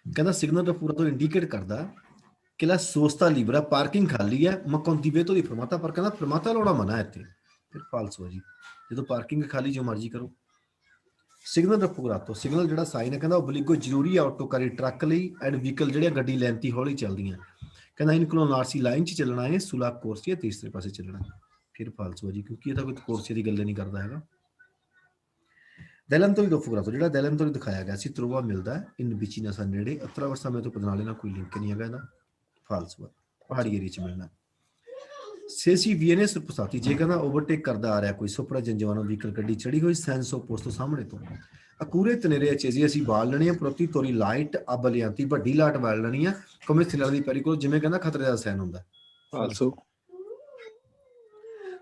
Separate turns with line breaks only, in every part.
ਕਹਿੰਦਾ ਸਿਗਨਲ ਦਾ ਪੂਰਾ ਤੋਂ ਇੰਡੀਕੇਟ ਕਰਦਾ ਕਿ ਲਾ ਸੋਸਤਾ ਲਿਬਰਾ ਪਾਰਕਿੰਗ ਖਾਲੀ ਹੈ ma condivido di fermata ਪਰ ਕਹਿੰਦਾ fermata ਲਾਉਣਾ ਮਨਾ ਹੈ ਇੱਥੇ ਫਿਰ ਫਾਲਸੋ ਹੈ ਜੀ ਜਦੋਂ ਪਾਰਕਿੰਗ ਖਾਲੀ ਜੋ ਮਰਜ਼ੀ ਕਰੋ ਸਿਗਨਲ ਰਫੂਗਰਾਤੋ ਸਿਗਨਲ ਜਿਹੜਾ ਸਾਈਨ ਹੈ ਕਹਿੰਦਾ ਓਬਲੀਗੋ ਜ਼ਰੂਰੀ ਆਟੋ ਕਰੀ ਟਰੱਕ ਲਈ ਐਂਡ ਵਹੀਕਲ ਜਿਹੜੀਆਂ ਗੱਡੀ ਲੈਂਤੀ ਹੌਲੀ ਚੱਲਦੀਆਂ ਕਹਿੰਦਾ ਇਨਕਲੋਨ ਆਰਸੀ ਲਾਈਨ 'ਚ ਚੱਲਣਾ ਹੈ ਸੁਲਾ ਕੋਰਸੀਆ ਤੀਸਰੇ ਪਾਸੇ ਚੱਲਣਾ ਫਿਰ ਫਾਲਸੋ ਹੈ ਜੀ ਕਿਉਂਕਿ ਇਹ ਤਾਂ ਕੋਈ ਕੋਰਸੀਆ ਦੀ ਗੱਲ ਨਹੀਂ ਕਰਦਾ ਹੈਗਾ ਦੈਲਨ ਤੋਂ ਹੀ ਰਫੂਗਰਾਤੋ ਜਿਹੜਾ ਦੈਲਨ ਤੋਂ ਹੀ ਦਿਖਾਇਆ ਗਿਆ ਸੀ ਤਰੋਵਾ ਮਿਲਦਾ ਇਨ ਵਿਚੀਨਸਾ ਨੇੜੇ ਅਤਰਾਵਰਸਾ ਮੈਂ ਤੋਂ ਪਦਨਾਲੇ ਨਾਲ ਕੋਈ ਲਿੰਕ ਨਹੀਂ ਹੈਗਾ ਇਹਦਾ ਫਾਲਸੋ ਹੈ ਪਹਾੜੀ ਏਰੀਆ 'ਚ ਮਿਲਣਾ ਸੇਸੀ ਵੀਐਨਏ ਸੁਪਸਾਤੀ ਜੇ ਕਹਿੰਦਾ ਓਵਰਟੇਕ ਕਰਦਾ ਆ ਰਿਹਾ ਕੋਈ ਸੁਪਰਾ ਜੰਜਵਾਨੋ ਵਹੀਕਲ ਗੱਡੀ ਚੜੀ ਹੋਈ ਸੈਂਸੋ ਪੋਸਟ ਤੋਂ ਸਾਹਮਣੇ ਤੋਂ ਅਕੂਰੇ ਤਨੇਰੇ ਚੇਜੀ ਅਸੀਂ ਬਾਲ ਲੈਣੀ ਆ ਪ੍ਰਤੀ ਤੋਰੀ ਲਾਈਟ ਅਬਲਿਆਂਤੀ ਵੱਡੀ ਲਾਟ ਬਾਲ ਲੈਣੀ ਆ ਕਮੇ ਸਿਲਰ ਦੀ ਪੈਰੀ ਕੋਲ ਜਿਵੇਂ ਕਹਿੰਦਾ ਖਤਰੇ ਦਾ ਸਾਈਨ ਹੁੰਦਾ
ਫਾਲਸੋ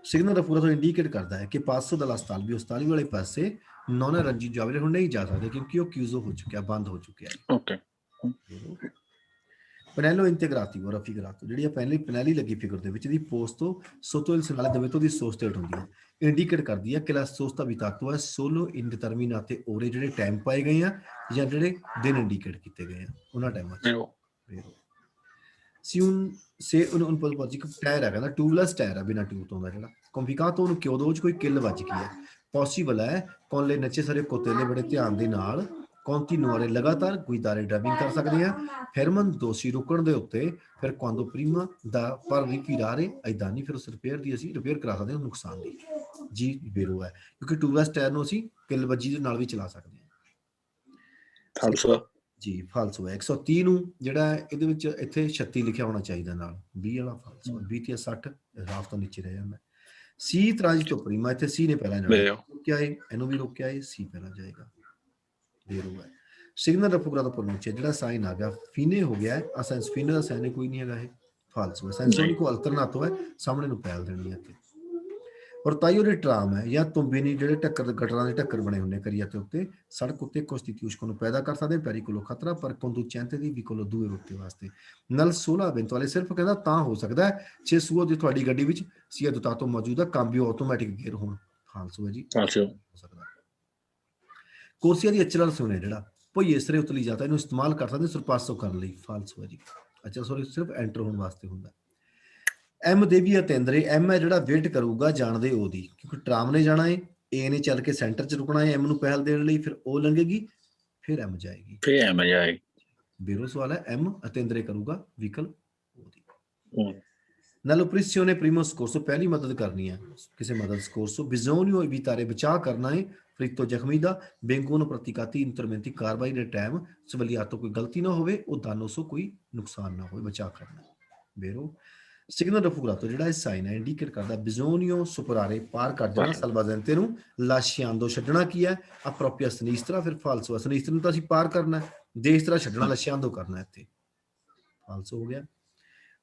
ਸਿਗਨਲ ਦਾ ਪੂਰਾ ਤੋਂ ਇੰਡੀਕੇਟ ਕਰਦਾ ਹੈ ਕਿ 500 ਦਾ ਹਸਪਤਾਲ ਵੀ ਹਸਪਤਾਲ ਵਾਲੇ ਪਾਸੇ ਨੌਨ ਰਣਜੀਤ ਜਾਵਲੇ ਹੁਣ ਨਹੀਂ ਜਾ ਸਕਦੇ ਕਿਉਂਕਿ ਉਹ ਕਿਊਜ਼ੋ ਹੋ ਚੁੱਕਿਆ ਬੰਦ ਹੋ ਚੁੱਕਿਆ
ਓਕੇ
ਪੈਨੈਲੋ ਇੰਟੀਗ੍ਰਾਟਿਵੋ ਰਫੀਗਰਾਤੋ ਜਿਹੜੀ ਆ ਪਹਿਲੀ ਪੈਨੈਲੀ ਲੱਗੀ ਫਿਗਰ ਦੇ ਵਿੱਚ ਦੀ ਪੋਸਟ ਤੋਂ ਸੋਤੋ ਇਲ ਸਨਾਲੇ ਦੇ ਵਿੱਚ ਦੀ ਸੋਸਟੇਟ ਹੁੰਦੀ ਹੈ ਇੰਡੀਕੇਟ ਕਰਦੀ ਹੈ ਕਿ ਲਾ ਸੋਸਤਾ ਵਿਤਾਤੋ ਹੈ ਸੋਲੋ ਇਨਡਿਟਰਮੀਨਾਤੇ ਓਰੇ ਜਿਹੜੇ ਟਾਈਮ ਪਾਏ ਗਏ ਆ ਜਾਂ ਜਿਹੜੇ ਦਿਨ ਇੰਡੀਕੇਟ ਕੀਤੇ ਗਏ ਆ ਉਹਨਾਂ ਟਾਈਮਾਂ 'ਚ ਸੀ ਸੇ un positivo ਟਾਇਰ ਹੈ ਕਹਿੰਦਾ ਟਿਊਬਲੈਸ ਟਾਇਰ ਹੈ ਬਿਨਾਂ ਟਿਊਬ ਤੋਂ ਦਾ ਜਿਹੜਾ ਕੰਫਿਕਾਤੋ ਨੂੰ ਕਿਉਂ ਦੋ 'ਚ ਕੋਈ ਕਿੱਲ ਵੱਜ ਗਈ ਹੈ ਪੋਸੀਬਲ ਹੈ ਕੌਣ ਲੈ ਨੱਚੇ ਸਾਰੇ ਕੋਤੇਲੇ ਬੜੇ ਧਿਆਨ ਦੇ ਨਾਲ ਕੰਟੀਨਿਊਰੇ ਲਗਾਤਾਰ ਗੁਇਦਾਰੇ ਡਰਾਈਵਿੰਗ ਕਰ ਸਕਦੇ ਆ ਫਰਮਨ ਦੋਸ਼ੀ ਰੁਕਣ ਦੇ ਉੱਤੇ ਫਿਰ ਕੁਆਂਦੋ ਪ੍ਰੀਮਾ ਦਾ ਪਰ ਰਿਪੀਰਾਰੇ ਐਦਾਂ ਨਹੀਂ ਫਿਰ ਉਸ ਰਿਪੇਅਰ ਦੀ ਅਸੀਂ ਰਿਪੇਅਰ ਕਰਾ ਸਕਦੇ ਹਾਂ ਨੁਕਸਾਨ ਦੀ ਜੀ ਬੇਰੋ ਹੈ ਕਿਉਂਕਿ ਟਿਊਬਲੈਸ ਟਾਇਰ ਨੂੰ ਅਸੀਂ ਕਿੱਲ ਵੱਜੀ ਦੇ ਨਾਲ ਵੀ ਚਲਾ ਸਕਦੇ ਹਾਂ
ਫਾਲਸੋ
ਜੀ ਫਾਲਸੋ ਹੈ 130 ਨੂੰ ਜਿਹੜਾ ਇਹਦੇ ਵਿੱਚ ਇੱਥੇ 36 ਲਿਖਿਆ ਹੋਣਾ ਚਾਹੀਦਾ ਨਾਲ 20 ਵਾਲਾ ਫਾਲਸੋ 20 ਤੇ 60 ਰਾਫ ਤੋਂ ਨੀਚੇ ਰਹਿ ਜਾਂਦਾ ਸੀ ਟ੍ਰਾਂਜ਼ਿਟ ਤੋਂ ਪ੍ਰੀਮਾ ਇੱਥੇ ਸੀ ਨੇ ਪਹਿਲਾਂ ਜਾਣਾ ਰੋਕਿਆ ਹੈ ਇਹਨੂੰ ਵੀ ਰੋਕਿਆ ਹੈ ਸੀ ਪਹਿਲਾਂ ਜਾਏਗਾ ਬੇਰੋ ਹੈ ਸਿਗਨਲ ਰਫੂਗਰਾ ਤੋਂ ਪ੍ਰੋਨੁੰਚੇ ਜਿਹੜਾ ਸਾਈਨ ਆ ਗਿਆ ਫੀਨੇ ਹੋ ਗਿਆ ਅਸੈਂਸ ਫੀਨੇ ਦਾ ਸਾਈਨ ਕੋਈ ਨਹੀਂ ਹੈਗਾ ਇਹ ਫਾਲਸੋ ਹੈ ਸੈਂਸੋਨਿਕੋ ਅਲਟਰਨਾਟੋ ਹੈ ਸਾਹਮਣੇ ਨੂੰ ਪੈਲ ਦੇਣੀ ਹੈ ਇੱਥੇ ਔਰ ਤਾਈਓ ਦੇ ਟਰਾਮ ਹੈ ਜਾਂ ਤੁੰਬੇ ਨਹੀਂ ਜਿਹੜੇ ਟੱਕਰ ਗਟਰਾਂ ਦੇ ਟੱਕਰ ਬਣੇ ਹੁੰਦੇ ਕਰੀਆ ਤੇ ਉੱਤੇ ਸੜਕ ਉੱਤੇ ਕੋਸਟੀਟਿਊਸ਼ਨ ਨੂੰ ਪੈਦਾ ਕਰ ਸਕਦੇ ਪੈਰੀਕੋਲੋ ਖਤਰਾ ਪਰ ਕੰਡੂਚੈਂਟੇ ਦੀ ਵਿਕੋਲੋ ਦੂਏ ਰੁੱਤੇ ਵਾਸਤੇ ਨਲ 16 ਇਵੈਂਟ ਵਾਲੇ ਸਿਰਫ ਕਹਿੰਦਾ ਤਾਂ ਹੋ ਸਕਦਾ ਜੇ ਸੂਓ ਦੀ ਤੁਹਾਡੀ ਗੱਡੀ ਵਿੱਚ ਸੀਆ ਦੁਤਾਤੋ ਮੌਜੂਦ ਹੈ ਕਾਂਬੀਓ ਆਟੋਮੈਟਿਕ ਗੇਅਰ ਹੋਣ ਫਾਲਸੋ ਹੈ ਜੀ ਹੋ ਸਕਦਾ ਕੋਰਸੀਆ ਦੀ ਅਚਰਲ ਸੁਣੇ ਜਿਹੜਾ ਭਈ ਇਸਰੇ ਉਤਲੀ ਜਾਂਦਾ ਇਹਨੂੰ ਇਸਤੇਮਾਲ ਕਰ ਸਕਦੇ ਸਰਪਾਸੋ ਕਰਨ ਲਈ ਫਾਲਸੋ ਹੈ ਜੀ ਅੱਛਾ ਸੋਰੀ ਸਿਰਫ ਐਂਟਰ ਹੋਣ ਵਾਸਤੇ ਹੁੰਦਾ ਐਮ ਦੇ ਵੀ ਅਤੇਂਦਰੇ ਐਮ ਹੈ ਜਿਹੜਾ ਵੇਟ ਕਰੂਗਾ ਜਾਣਦੇ ਉਹਦੀ ਕਿਉਂਕਿ ਟਰਾਮ ਨੇ ਜਾਣਾ ਹੈ ਏ ਨੇ ਚੱਲ ਕੇ ਸੈਂਟਰ 'ਚ ਰੁਕਣਾ ਹੈ ਐਮ ਨੂੰ ਪਹਿਲ ਦੇਣ ਲਈ ਫਿਰ ਉਹ ਲੰਘੇਗੀ ਫਿਰ ਐਮ ਜਾਏਗੀ ਬੇਰੋ ਸਵਾਲ ਹੈ ਐਮ ਅਤੇਂਦਰੇ ਕਰੂਗਾ ਵਹੀਕਲ ਉਹਦੀ ਨਾਲੋ ਪ੍ਰੀਸਿਓਨੇ ਪ੍ਰੀਮੋ ਸਕੋਰਸੋ ਪਹਿਲੀ ਮਦਦ ਕਰਨੀ ਹੈ ਕਿਸੇ ਮਦਦ ਸਕੋਰਸੋ ਬਿਜ਼ੋਨੀਓ ਇਵਿਤਾਰੇ ਬਚਾਅ ਕਰਨਾ ਹੈ ਫਰਿੱਤੋ ਜ਼ਖਮੀ ਦਾ ਬੈਂਕੋ ਨੂੰ ਪ੍ਰਤੀਕਾਤੀ ਇੰਟਰਮੈਂਟੀ ਕਾਰਵਾਈ ਦੇ ਟਾਈਮ ਸਵਲੀਆਤੋਂ ਕੋਈ ਗਲਤੀ ਨਾ ਹੋਵੇ ਉਹ ਦਾਨੋਸੋ ਕੋਈ ਨੁਕਸਾਨ ਨਾ ਹੋਵੇ ਬਚਾਅ ਕਰਨਾ ਬੇਰੋ ਸਿਗਨਲ ਰਫੂਗਰਾਤੋ ਜਿਹੜਾ ਇਹ ਸਾਈਨ ਹੈ ਇੰਡੀਕੇਟ ਕਰਦਾ ਬਿਜ਼ੋਨੀਓ ਸੁਪਰਾਰੇ ਪਾਰ ਕਰ ਜਾਣਾ ਸਲਵਾਜ਼ੈਂਤੇ ਨੂੰ ਲਾਸ਼ਿਆਂਦੋ ਛੱਡਣਾ ਕੀ ਹੈ ਅਪਰੋਪਰੀਆ ਸਨੀਸਤਰਾ ਫਿਰ ਫਾਲਸੋ ਸਨੀਸਤਰਾ ਨੂੰ ਤਾਂ ਅਸੀਂ ਪਾਰ ਕਰਨਾ ਦੇਸ ਤਰ੍ਹਾਂ ਛੱਡਣਾ ਲਾਸ਼ਿਆਂਦੋ ਕਰਨਾ ਇੱਥੇ ਫਾਲਸੋ ਹੋ ਗਿਆ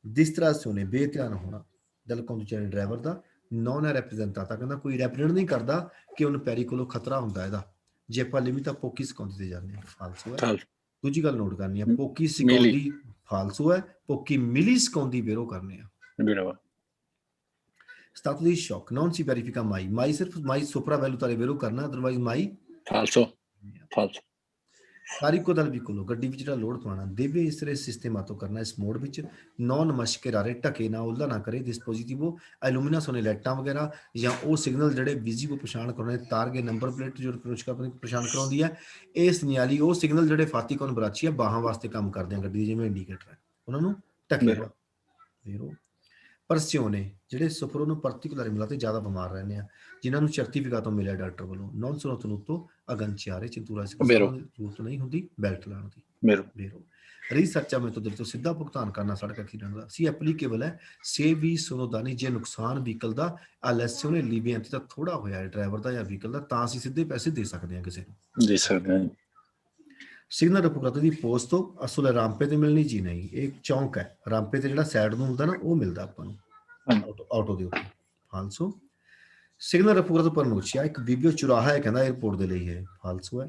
distrazione ਬੇਧਿਆਨ ਹੋਣਾ ਦਲ ਕੰਡੂਚੈਂਟ ਡਰਾਈਵਰ ਦਾ ਨੌਨ ਰੈਪਰੈਜ਼ੈਂਟਾਤਾ ਕਹਿੰਦਾ ਕੋਈ ਰੈਪਰੈਜ਼ੈਂਟ ਨਹੀਂ ਕਰਦਾ ਕਿ ਉਹਨੂੰ ਪੈਰੀ ਕੋਲੋਂ ਖਤਰਾ ਹੁੰਦਾ ਇਹਦਾ ਜੇ ਆਪਾਂ ਲਿਮਿਟ ਆ ਪੋਕੀ ਸਿਕਾਉਂਦੀ ਤੇ ਜਾਂਦੇ ਹਾਂ ਫਾਲਸੋ ਹੈ ਦੂਜੀ ਗੱਲ ਨੋਟ ਕਰਨੀ ਹੈ ਪੋਕੀ ਸਿਕਾਉਂਦੀ ਫਾਲਸੋ ਹੈ ਪੋਕੀ ਮਿਲੀ ਸਿਕਾਉਂਦੀ ਬੇਰੋ ਕਰਨੇ ਆ ਸਟਾਤੂ ਦੀ ਸ਼ੌਕ non si verifica mai ਸਿਰਫ mai sopravvalutare vero ਕਰਨਾ ਅਦਰਵਾਈਜ਼ mai
ਫਾਲਸੋ
ਕਾਰਿਕੋ ਦਲ ਵਿਕੋਲੋ ਗੱਡੀ ਵਿੱਚ ਜਿਹੜਾ ਲੋਡ ਪਾਉਣਾ ਦੇਵੇ ਇਸ ਤਰ੍ਹਾਂ ਸਿਸਟਮਾਤੋ ਕਰਨਾ ਇਸ ਮੋਡ ਵਿੱਚ ਨੌਨ ਮਸ਼ਕਰਾਰੇ ਢਕੇ ਨਾ ਉਹਦਾ ਨਾ ਕਰੇ ਡਿਸਪੋਜ਼ਿਟਿਵੋ ਐਲੂਮੀਨਾ ਸੋਨੇ ਲਾਈਟਾਂ ਵਗੈਰਾ ਜਾਂ ਉਹ ਸਿਗਨਲ ਜਿਹੜੇ ਵਿਜ਼ੀਬਲ ਪਛਾਣ ਕਰਾਉਣੇ ਤਾਰਗੇ ਨੰਬਰ ਪਲੇਟ ਜੋ ਪਛਾਣ ਕਰਾਉਂਦੀ ਹੈ ਇਹ ਸਿਗਨਲੀ ਉਹ ਸਿਗਨਲ ਜਿਹੜੇ ਫਾਤੀਕੋਨ ਬਰਾਚੀ ਹੈ ਬਾਹਾਂ ਵਾਸਤੇ ਕੰਮ ਕਰਦੇ ਆ ਗੱਡੀ ਜਿਵੇਂ ਇੰਡੀਕੇਟਰ ਹੈ ਉਹਨਾਂ ਨੂੰ ਢਕੇਗਾ ਫੇਰੋ ਪਰਸਿਓਨੇ ਜਿਹੜੇ ਸੁਪਰੋ ਨੂੰ ਪਾਰਟਿਕੂਲਰ ਮਿਲਾ ਤੇ ਜ਼ਿਆਦਾ ਬਿਮਾਰ ਰਹਿੰਦੇ ਆ ਜਿਨ੍ਹਾਂ ਨੂੰ ਸਰਟੀਫਿਕੇਟ ਮਿਲਿਆ ਡਾਕਟਰ ਵੱਲੋਂ ਨੌਨ ਸੋਨੋਤਨੁਤੋ ਅਗੰਚਿਆਰੇ ਚਿੰਤੂਰਾ ਜ਼ਰੂਰਤ ਨਹੀਂ ਹੁੰਦੀ ਬੈਲਟ ਲਾਉਣ ਦੀ ਬੇਰੋ ਰੀਸਰਚਾ ਮੈਥਡ ਤੋਂ ਸਿੱਧਾ ਭੁਗਤਾਨ ਕਰਨਾ ਸੜਕ ਐਕਸੀਡੈਂਟ ਦਾ ਸੀ ਐਪਲੀਕੇਬਲ ਹੈ ਸੇ ਵੀ ਸੁਨੋਦਾਨੀ ਜੇ ਨੁਕਸਾਨ ਵਹੀਕਲ ਦਾ ਅਲੈਸਿਓਨੇ ਲੀਬੀਐਂਟੀ ਦਾ ਥੋੜਾ ਹੋਇਆ ਹੈ ਡਰਾਈਵਰ ਦਾ ਜਾਂ ਵਹੀਕਲ ਦਾ ਤਾਂ ਅਸੀਂ ਸਿੱਧੇ ਪੈਸੇ ਦੇ ਸਕਦੇ ਹਾਂ ਕਿਸੇ ਨੂੰ
ਦੇ ਸਕਦੇ ਹਾਂ
ਸਿਗਨਲ ਰਫੂਗਰਾਤੋ ਦੀ ਪੋਸਟ ਤੋਂ ਅਸਲ ਰਾਂਪੇ ਤੇ ਮਿਲਣੀ ਜੀ ਨਹੀਂ ਇਹ ਚੌਂਕ ਹੈ ਰਾਂਪੇ ਤੇ ਜਿਹੜਾ ਸਾਈਡ ਨੂੰ ਹੁੰਦਾ ਨਾ ਉਹ ਮਿਲਦਾ ਆਪਾਂ ਨੂੰ ਆਟੋ ਦੇ ਉੱਤੇ ਫਾਲਸੋ ਸਿਗਨਲ ਰਫੂਗਰਾਤੋ ਪਰਨੋਚਿਆ ਇੱਕ ਬੀਬੀਓ ਚੁਰਾਹਾ ਹੈ ਕਹਿੰਦਾ 에어ਪੋਰਟ ਦੇ ਲਈ ਹੈ ਫਾਲਸੋ ਹੈ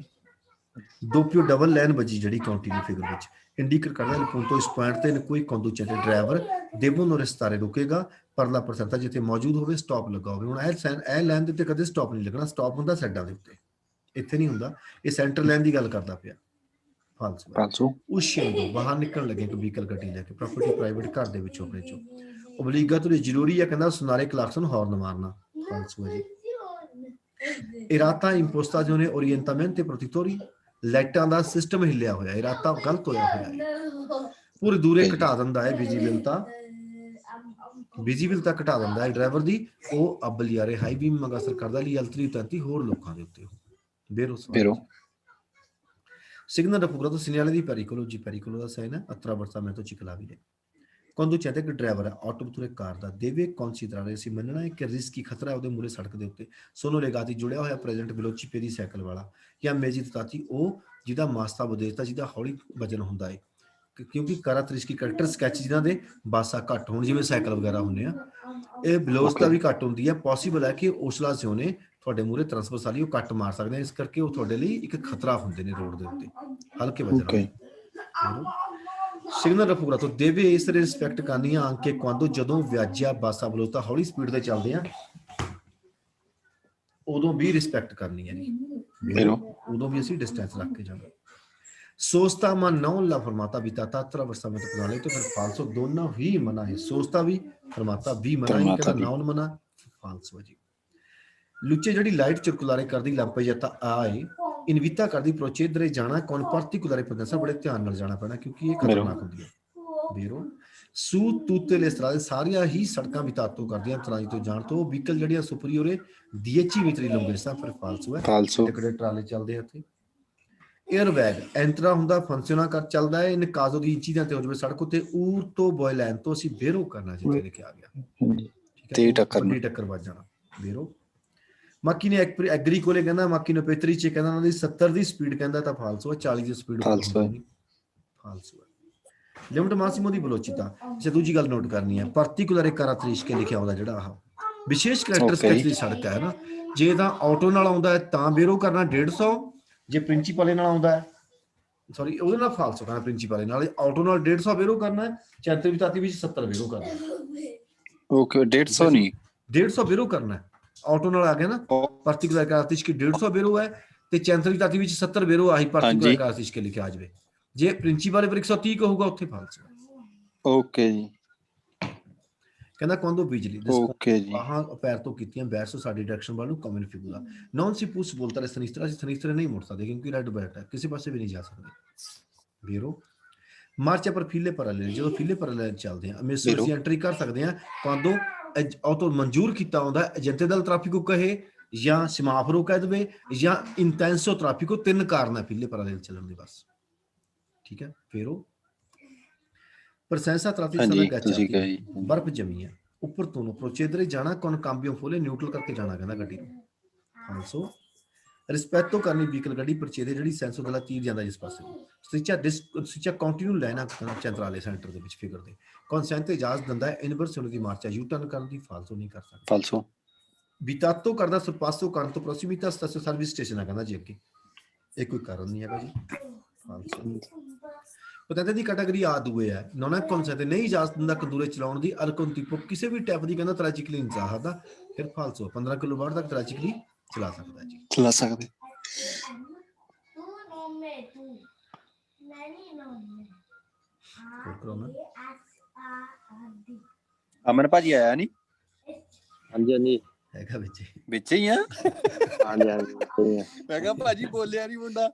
ਦੋਪਿਓ ਡਬਲ ਲਾਈਨ ਵੱਜੀ ਜਿਹੜੀ ਕਾਉਂਟੀ ਦੀ ਫਿਗਰ ਵਿੱਚ ਇੰਡੀਕੇਟ ਕਰਦਾ ਪੁੰਟੋ ਇਸ ਪੁਆਇੰਟ ਤੇ ਕੋਈ ਕੰਡੂਚੈਂਟ ਡਰਾਈਵਰ ਦੇਵੋ ਨੂੰ ਰਸਤਾਰੇ ਰੁਕੇਗਾ ਪਰਲਾ ਪਰਸੈਂਟਾ ਜਿੱਥੇ ਮੌਜੂਦ ਹੋਵੇ ਸਟਾਪ ਲੱਗਾ ਹੋਵੇ ਹੁਣ ਇਹ ਲਾਈਨ ਦੇ ਉੱਤੇ ਕਦੇ ਸਟਾਪ ਨਹੀਂ ਲੱਗਣਾ ਸਟਾਪ ਹੁੰਦਾ ਸਾਈਡਾਂ ਦੇ ਉੱਤੇ ਇੱਥੇ ਨਹੀਂ ਹੁੰਦਾ ਇਹ ਸੈਂਟਰ ਲਾਈਨ ਦੀ ਗੱਲ ਕਰਦਾ ਪਿਆ ਫਾਲਸੂ ਹੈ।
ਫਾਲਸੂ
uscendo ਬਾਹਰ ਨਿਕਲਣ ਲੱਗੇ ਇੱਕ ਵਹੀਕਲ ਗੱਡੀ ਲੈ ਕੇ ਪ੍ਰਾਪਰਟੀ ਪ੍ਰਾਈਵੇਟ ਘਰ ਦੇ ਵਿੱਚੋਂ ਆਪਣੇ ਚੋਂ obbligato ਜ਼ਰੂਰੀ ਹੈ ਕਹਿੰਦਾ ਸੁਨਾਰੇ ਕਲਾਕਸਨ ਹਾਰਨ ਮਾਰਨਾ ਫਾਲਸੂ ਹੈ ਜੀ। ਇਰਾਤਾ impostazione orientamento protettori ਲਾਈਟਾਂ ਦਾ ਸਿਸਟਮ ਹਿੱਲਿਆ ਹੋਇਆ ਇਰਾਤਾ ਗਲਤ ਹੋਇਆ ਹੋਇਆ ਹੈ ਪੂਰੀ ਦੂਰੇ ਘਟਾ ਦਿੰਦਾ ਹੈ ਵਿਜ਼ੀਬਿਲਤਾ ਘਟਾ ਦਿੰਦਾ ਹੈ ਡਰਾਈਵਰ ਦੀ ਉਹ ਅਬਲਿਆਰੇ ਹਾਈ ਬੀਮ ਮੰਗ ਅਸਰ ਕਰਦਾ ਲਈ ਅਲਤਰੀ ਤੰਤੀ ਹੋਰ ਲੋਕਾਂ ਦੇ ਉੱਤੇ
vero
signal raffigurato segnale di pericolo da segna attraversamento ciclabile quando c'è che driver auto vetture car da deve considerare si ਮੰਨਣਾ ਹੈ ਕਿ ਰਿਸਕੀ ਖਤਰਾ ਉਹਦੇ ਮੂਰੇ ਸੜਕ ਦੇ ਉੱਤੇ sono legati ਜੁੜਿਆ ਹੋਇਆ ਪ੍ਰੈਜ਼ੈਂਟ velocipede ਦੀ ਸਾਈਕਲ ਵਾਲਾ ਜਾਂ ਮੇਜਿਤਾਤੀ ਉਹ ਜਿਹਦਾ ਮਾਸਤਾ ਵਿਦੇਸ਼ਤਾ ਜਿਹਦਾ ਹੌਲੀ ਵਜਨ ਹੁੰਦਾ ਹੈ ਕਿਉਂਕਿ ਕਾਰਾਕਟਰਿਸਟਿਕ ਕੈਰੈਕਟਰ ਸਕੈਚ ਜਿਨ੍ਹਾਂ ਦੇ ਬਾਸਾ ਘੱਟ ਹੋਣ ਜਿਵੇਂ ਸਾਈਕਲ ਵਗੈਰਾ ਹੁੰਦੇ ਆ ਇਹ ਵੈਲੋਸਿਟੀ ਵੀ ਘੱਟ ਹੁੰਦੀ ਹੈ ਪੋਸੀਬਲ ਹੈ ਕਿ oscillazione ਤੁਹਾਡੇ ਮੂਰੇ ਟ੍ਰਾਂਸਵਰਸਾਲੀ ਉਹ ਕੱਟ ਮਾਰ ਸਕਦੇ ਨੇ ਇਸ ਕਰਕੇ ਉਹ ਤੁਹਾਡੇ ਲਈ ਇੱਕ ਖਤਰਾ ਹੁੰਦੇ ਨੇ ਰੋਡ ਦੇ ਉੱਤੇ ਹਲਕੇ ਵਜਨ signal raffigurato deve essere rispetto ਕਰਨੀ ਆ anche quando ਜਦੋਂ ਵਿਆਜਿਆ ਬਾਸਾ ਵੈਲੋਸਿਟੀ ਹੌਲੀ ਸਪੀਡ ਤੇ ਚੱਲਦੇ ਆ ਉਦੋਂ ਵੀ ਰਿਸਪੈਕਟ ਕਰਨੀ ਹੈ ਜੀ ਉਦੋਂ ਵੀ ਅਸੀਂ ਡਿਸਟੈਂਸ ਰੱਖ ਕੇ ਜਾਣਾ ਸੋਚਤਾ ਮਾ non la fermata abitata attraversamento pedonale ਤੇ ਫਿਰ ਫਾਲਸੋ ਦੋਨੋਂ ਹੀ ਮਨਾ ਹੈ ਸੋਚਤਾ ਵੀ ਫਰਮਾਤਾ ਵੀ ਮਨਾ ਹੈ ਕਹਿੰਦਾ non ਮਨਾ ਫਾਲਸੋ ਜੀ ਲੁੱਚੇ ਜਿਹੜੀ ਲਾਈਟ ਸਰਕੂਲare ਕਰਦੀ ਲਾਂਪeggiata ਆਏ ਇਨਵਿਤਾ ਕਰਦੀ ਪ੍ਰੋਚੇਦਰੇ ਜਾਣਾ ਕੌਣ ਪਾਰਟਿਕੂਲare ਪ੍ਰਦੇਸ਼ਾਂ ਬੜੇ ਧਿਆਨ ਨਾਲ ਜਾਣਾ ਪੈਣਾ ਕਿਉਂਕਿ ਇਹ ਖਤਰਨਾਕ ਹੁੰਦੀ ਹੈ ਵੀਰੋ su tutte le strade ਸਾਰੀਆਂ ਹੀ ਸੜਕਾਂ ਵਿਤਾਤੋ ਕਰਦੀਆਂ ਤਰਾਈ ਤੋਂ ਜਾਣ ਤੋਂ ਵਹੀਕਲ ਜਿਹੜੀਆਂ ਸੁਪਰੀਓਰੇ 10 ਮੀਟਰ ਲੰਬੇ ਫਿਰ ਫਾਲਸੋ ਹੈ ਟਿਕੜੇ ਟਰਾਲੇ ਚੱਲਦੇ ਆ ਇੱਥੇ 에ਅਰ ਬੈਗ ਐਂਟਰਾ ਹੁੰਦਾ ਫੰਕਸ਼ਨਾਂ ਕਰ ਚੱਲਦਾ ਹੈ ਇਨ ਕਾਜ਼ੋ ਦੀ ਇੰਚੀ ਤੇ ਹੋ ਜਾਵੇ ਸੜਕ ਉੱਤੇ ਊਰ ਤੋਂ ਬੋਇਲੈਂਡ ਤੋਂ ਅਸੀਂ ਬੇਰੋ ਕਰਨਾ ਜਿੱਥੇ ਲਿਖਿਆ ਗਿਆ ਠੀਕ ਹੈ ਟੱਕਰ ਵੱਜ ਜਾਣਾ ਬੇਰੋ ਮਾਕੀ ਨੇ ਐਗਰੀ ਕੋਲੇ ਕਹਿੰਦਾ ਮਾਕੀ ਨੇ ਪੇਤਰੀ ਚ ਕਹਿੰਦਾ ਉਹਨਾਂ ਦੀ 70 ਦੀ ਸਪੀਡ ਕਹਿੰਦਾ ਤਾਂ ਫਾਲਸੋ ਹੈ 40 ਦੀ ਸਪੀਡ ਫਾਲਸੋ ਹੈ ਲਿਮਟ ਮਾਸਿਮੋ ਦੀ ਵੈਲੋਸਿਟੀ ਜੇ ਦੂਜੀ ਗੱਲ ਨੋਟ ਕਰਨੀ ਹੈ ਪਾਰਟਿਕੂਲਰ ਕਾਰਾਕਟਰਿਸਟਿਕ ਲਿਖਿਆ ਹੁੰਦਾ ਜਿਹੜਾ ਆਹ ਵਿਸ਼ੇਸ਼ ਕਰੈਕਟਰ ਸਕੈਚ ਦੀ ਸੜਕ ਹੈ ਨਾ ਜੇ ਤਾਂ ਆਟੋ ਨਾਲ ਆਉਂਦਾ ਹੈ ਤਾਂ ਬੇਰੋ ਕਰਨਾ 150 ਜੇ ਪ੍ਰਿੰਸੀਪਲ ਨਾਲ ਆਉਂਦਾ ਹੈ ਸੌਰੀ ਉਹਦੇ ਨਾਲ ਫਾਲਸੋ ਕਰਨਾ ਪ੍ਰਿੰਸੀਪਲ ਨਾਲ ਆਟੋ ਨਾਲ 150 ਬੇਰੋ ਕਰਨਾ ਹੈ ਚੈਂਤਰੀ ਵਿਤਾਤੀ ਵਿੱਚ 70 ਬੇਰੋ ਕਰਨਾ
ਓਕੇ 150 ਨਹੀਂ
150 ਬੇਰੋ ਕਰਨਾ ਆਟੋ ਨਾਲ ਆ ਗਿਆ ਨਾ ਪਾਰਟਿਕੂਲਰ ਕਾਰਾਕਟਰਿਸਟਿਕ 150 ਬੇਰੋ ਹੈ ਤੇ ਚੈਂਤਰੀ ਵਿਤਾਤੀ ਵਿੱਚ 70 ਬੇਰੋ ਆਹੀ ਪਾਰਟਿਕੂਲਰ ਕਾਰਾਕਟਰਿਸਟਿਕ ਲਿਖਿਆ ਆ ਜਾਵੇ ਜੇ ਪ੍ਰਿੰਸੀਪਲ ਪਰ 130 ਕਹੂਗਾ ਉੱਥੇ ਫਾਲਸੋ
ਓਕੇ ਜੀ
ਕਹਿੰਦਾ quando vigili
ਓਕੇ ਜੀ
ਬਾਹਾਂ ਪੈਰ ਤੋਂ ਕੀਤੀਆਂ verso ਸਾਡੀ ਡਾਇਰੈਕਸ਼ਨ ਵੱਲ ਨੂੰ ਕਮਨ ਫਿਗੂਰਾ non si può voltare a sinistra ਅਸੀਂ sinistra ਨਹੀਂ ਮੁੜ ਸਕਦੇ ਕਿਉਂਕਿ ਰੈੱਡ ਬੈਟ ਹੈ ਕਿਸੇ ਪਾਸੇ ਵੀ ਨਹੀਂ ਜਾ ਸਕਦੇ ਵੀਰੋ ਮਾਰਚ ਪਰ ਫੀਲੇ parallele ਜਦੋਂ ਫੀਲੇ parallele ਚੱਲਦੇ ਆ ਅਮੇਸੋ ਅਸੀਂ ਐਂਟਰੀ ਕਰ ਸਕਦੇ ਆ quando ਆਟੋ ਮਨਜ਼ੂਰ ਕੀਤਾ ਹੁੰਦਾ ਏਜੰਟੇ ਦਲ ਟ੍ਰੈਫਿਕ ਕਹੇ ਜਾਂ ਸਮਾਫਰੋ ਕਹਿ ਦੇਵੇ ਜਾਂ ਇੰਟੈਂਸੋ ਟ੍ਰੈਫਿਕ ਤਿੰਨ ਕਾਰਨ ਹੈ ਫੀਲੇ parallele ਚੱਲਣ ਦੇ ਬਸ ਠੀਕ ਹੈ ਫਿਰ ਉਹ presenza traffic ਬਰਫ਼ ਜਮੀ ਹੈ ਉੱਪਰ ਤੋਂ ਪ੍ਰੋਚੇਦਰੇ ਜਾਣਾ ਕੌਣ ਕਾਂਬੀਓ ਫੋਲੇ ਨਿਊਟਰਲ ਕਰਕੇ ਜਾਣਾ ਕਹਿੰਦਾ ਗੱਡੀ ਨੂੰ ਆਲਸੋ ਰਿਸਪੈਕਟੋ ਕਰਨੀ ਵਹੀਕਲ ਗੱਡੀ ਪ੍ਰਚੇਦੇ ਜਿਹੜੀ ਸੈਂਸੋ ਦਾ ਤੀਰ ਜਾਂਦਾ ਜਿਸ ਪਾਸੇ ਸਵਿਚਾ ਕੰਟੀਨਿਊ ਲੈਣਾ ਚੰਤਰਾਲੇ ਸੈਂਟਰ ਦੇ ਵਿੱਚ ਫਿਗਰ ਦੇ ਕਨਸੈਂਟ ਇਜਾਜ਼ਤ ਦਿੰਦਾ ਹੈ ਇਨਵਰਸ ਹੋਣ ਦੀ ਮਾਰਚਾ ਯੂ ਟਰਨ ਕਰਨ ਦੀ ਫਾਲਸੋ ਨਹੀਂ ਕਰ ਸਕਦਾ
ਫਾਲਸੋ
ਬਿਤਾਤੋ ਕਰਦਾ ਸਰਪਾਸੋ ਕਰਨ ਤੋਂ ਪ੍ਰੋਸੀਮਿਟਾ ਸਰਵਿਸ ਸਟੇਸ਼ਨ ਆ ਕਹਿੰਦਾ ਜੀ ਅੱਗੇ ਇਹ ਕੋਈ ਕਾਰਨ ਨਹੀਂ ਹੈਗਾ ਜੀ ਫਾਲਸੋ ਪਤਾ ਦੀ ਕੈਟਾਗਰੀ ਆ ਦੂਏ ਹੈ ਨੋਨਾ ਕਨਸੈਂਟ ਨਹੀਂ ਇਜਾਜ਼ਤ ਦਿੰਦਾ ਕੰਦੂਰੇ ਚਲਾਉਣ ਦੀ ਅਰਕਨ ਟਿਪੋ ਕਿਸੇ ਵੀ ਟਾਈਪ ਦੀ ਕਹਿੰਦਾ ਟ੍ਰੈਜਿਕਲੀ ਨਹੀਂ ਸਕਦਾ ਫਿਰ ਫਾਲਸੋ 15 ਕਿਲੋ ਵਾਟ ਤੱਕ ਟ੍ਰੈਜਿਕਲੀ ਚਲਾ ਸਕਦਾ ਜੀ
ਚਲਾ ਸਕਦੇ ਅਮਨ ਭਾਜੀ ਆਇਆ ਨਹੀਂ
ਹਾਂਜੀ ਹਾਂਜੀ
ਹੈਗਾ
ਵਿੱਚ ਹੀ ਆ
ਹਾਂਜੀ ਹਾਂਜੀ
ਮੈਂ ਕਿਹਾ ਭਾਜੀ ਬੋਲਿਆ ਨਹੀਂ ਮੁੰਡਾ